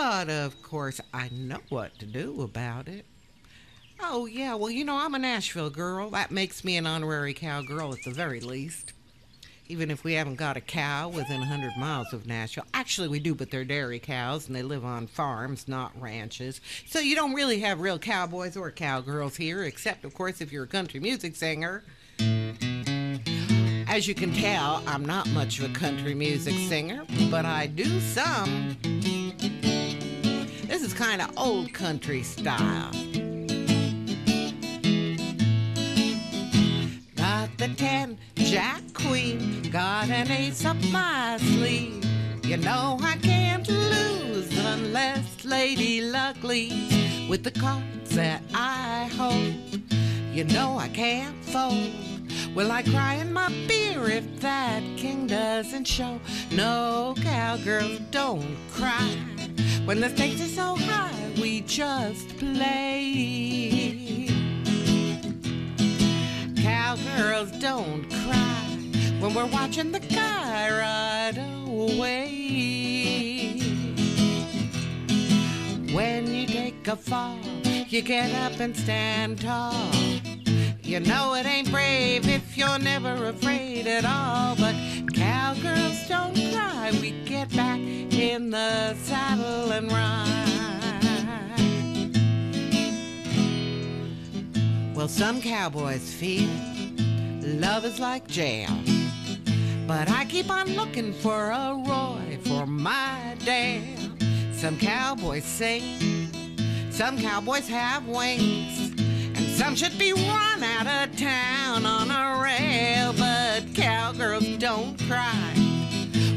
But of course, I know what to do about it. Oh, yeah, well, I'm a Nashville girl. That makes me an honorary cowgirl at the very least. Even if we haven't got a cow within 100 miles of Nashville. Actually, we do, but they're dairy cows and they live on farms, not ranches. So you don't really have real cowboys or cowgirls here, except, of course, if you're a country music singer. As you can tell, I'm not much of a country music singer, but I do some. This is kind of old country style. Got the 10 Jack Queen, got an ace up my sleeve. You know I can't lose unless Lady Luck leads with the cards that I hold. You know I can't fold. Will I cry in my beer if that king doesn't show? No, cowgirls don't cry. When the stakes are so high, we just play. Cowgirls don't cry when we're watching the guy ride away. When you take a fall, you get up and stand tall. You know it ain't brave if you're never afraid at all. But cowgirls don't cry, we get back in the saddle and ride. Well, some cowboys feel love is like jail, but I keep on looking for a Roy for my Dale. Some cowboys sing, some cowboys have wings, some should be run out of town on a rail. But cowgirls don't cry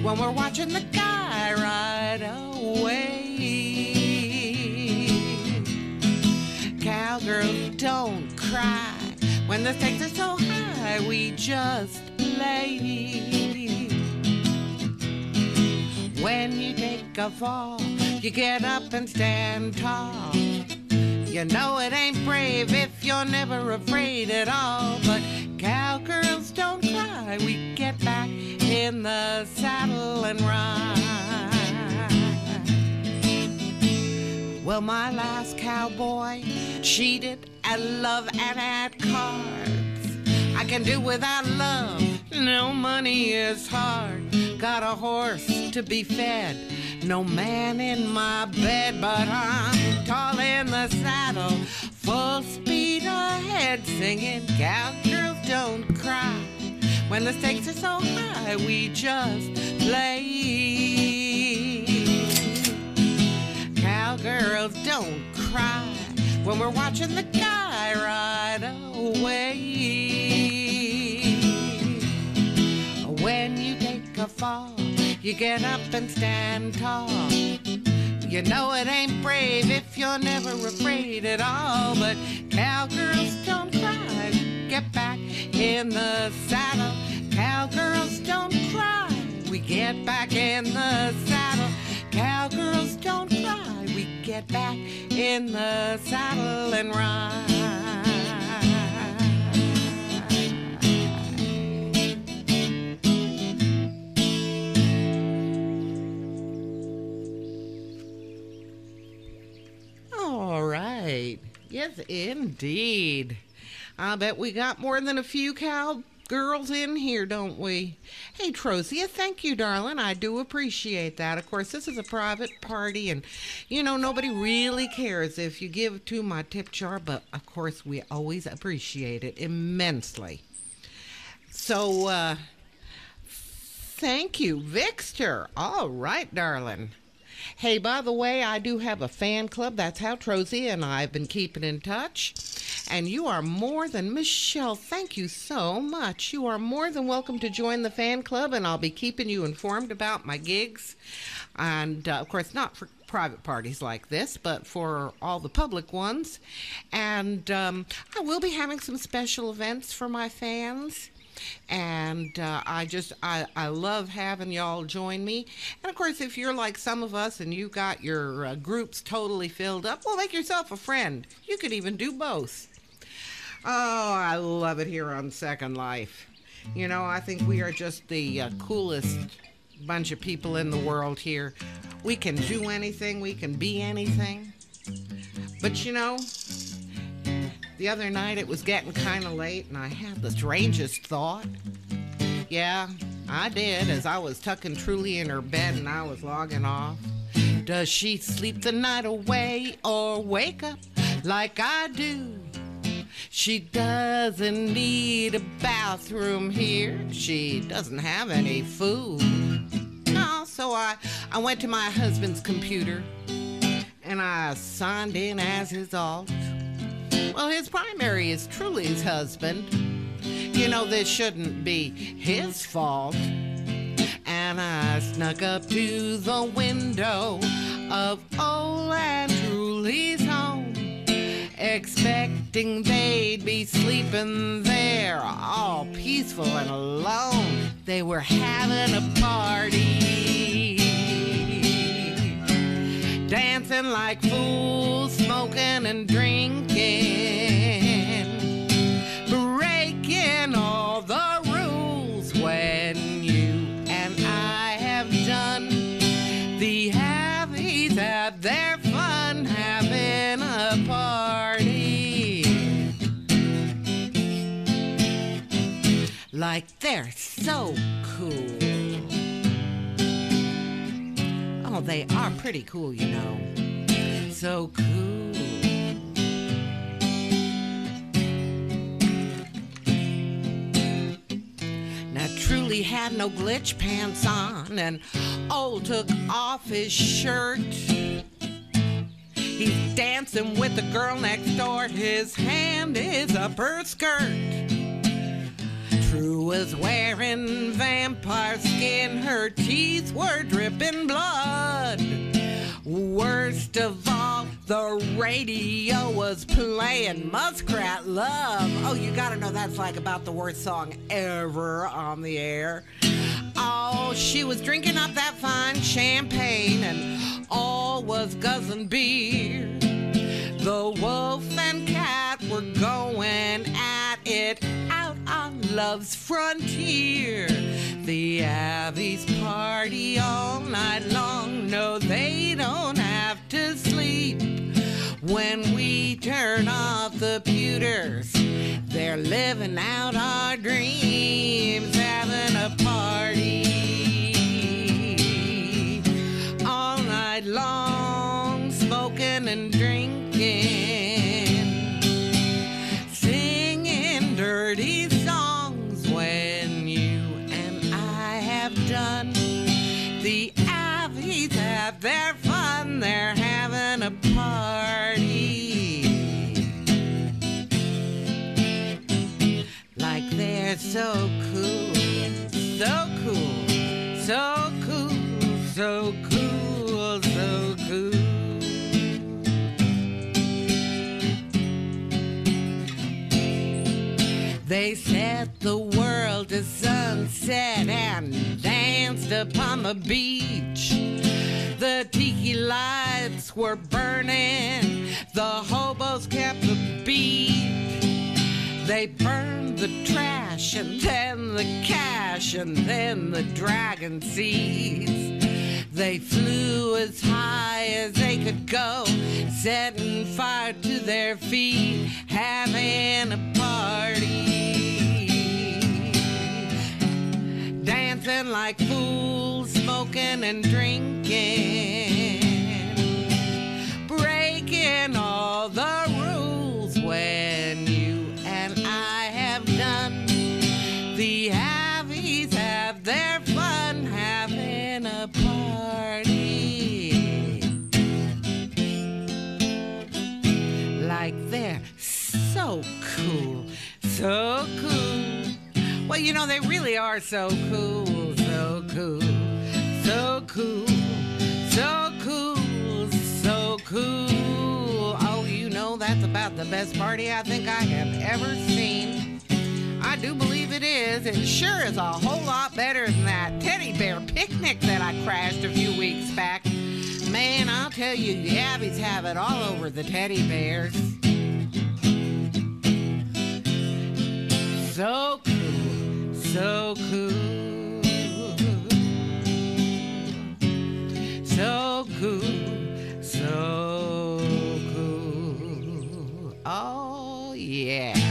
when we're watching the guy ride away. Cowgirls don't cry when the stakes are so high, we just play. When you take a fall, you get up and stand tall. You know it ain't brave if you're never afraid at all. But cowgirls don't cry, we get back in the saddle and ride. Well, my last cowboy cheated at love and at cards. I can do without love, no money is hard. Got a horse to be fed, no man in my bed, but I'm tall in the saddle, full speed ahead, singing cowgirls don't cry. When the stakes are so high, we just play. Cowgirls don't cry when we're watching the guy ride away. When you take a fall, you get up and stand tall. You know it ain't brave if you're never afraid at all. But cowgirls don't cry, get back in the saddle. Cowgirls don't cry, we get back in the saddle. Cowgirls don't cry, we get back in the saddle and ride. All right. Yes, indeed. I bet we got more than a few cowgirls in here, don't we? Hey, Trosia, thank you, darling. I do appreciate that. Of course, this is a private party, and, nobody really cares if you give to my tip jar, but, of course, we always appreciate it immensely. So, thank you, Vixter. All right, darling. Hey, by the way, I do have a fan club. That's how Trosie and I have been keeping in touch. And you are more than, Michelle, thank you so much. You are more than welcome to join the fan club, and I'll be keeping you informed about my gigs. And, of course, not for private parties like this, but for all the public ones. And I will be having some special events for my fans. And I love having y'all join me. And of course, if you're like some of us and you got your groups totally filled up, well, make yourself a friend. You could even do both. Oh, I love it here on Second Life. I think we are just the coolest bunch of people in the world here. We can do anything, we can be anything. But you know, the other night it was getting kind of late and I had the strangest thought. Yeah, I did, as I was tucking Truly in her bed and I was logging off. Does she sleep the night away or wake up like I do? She doesn't need a bathroom here. She doesn't have any food. No, so I went to my husband's computer and I signed in as his alt. Well, his primary is Truly's husband. You know, this shouldn't be his fault. And I snuck up to the window of old and Truly's home, expecting they'd be sleeping there, all peaceful and alone. They were having a party, dancing like fools, smoking and drinking, breaking all the rules. When you and I have done, the havies have their fun having a party. Like they're so cool. Oh, they are pretty cool, you know. So cool. Now Truly had no glitch pants on, and Old took off his shirt. He's dancing with the girl next door. His hand is up her skirt. True was wearing vampire skin. Her teeth were dripping blood. Worst of all, the radio was playing Muskrat Love. Oh, you gotta know that's like about the worst song ever on the air. Oh, she was drinking up that fine champagne and all was guzzling beer. The wolf and cat were going at it out on love's frontier. The Abbeys party all night long. No, they don't have to sleep. When we turn off the pewters, they're living out our dreams, having a party all night long, smoking and drinking, singing dirty songs. When you and I have done, the Abbeys have their fun, they're having a party. Like they're so cool, so cool, so cool, so cool, so cool. They set the world to sunset and danced upon the beach. The tiki lights were burning, the hobos kept the beat. They burned the trash and then the cash and then the dragon seeds. They flew as high as they could go, setting fire to their feet, having a party, dancing like fools, smoking and drinking, breaking all the rules. When you and I have done, the Abbeys have their fun, having a party. Like they're so cool, so cool. Well, you know, they really are so cool, so cool, so cool, so cool, so cool. Oh, you know, that's about the best party I think I have ever seen. I do believe it is. It sure is a whole lot better than that teddy bear picnic that I crashed a few weeks back. Man, I'll tell you, the Abbeys have it all over the teddy bears. So cool, so cool. cool, so cool. Oh, yeah.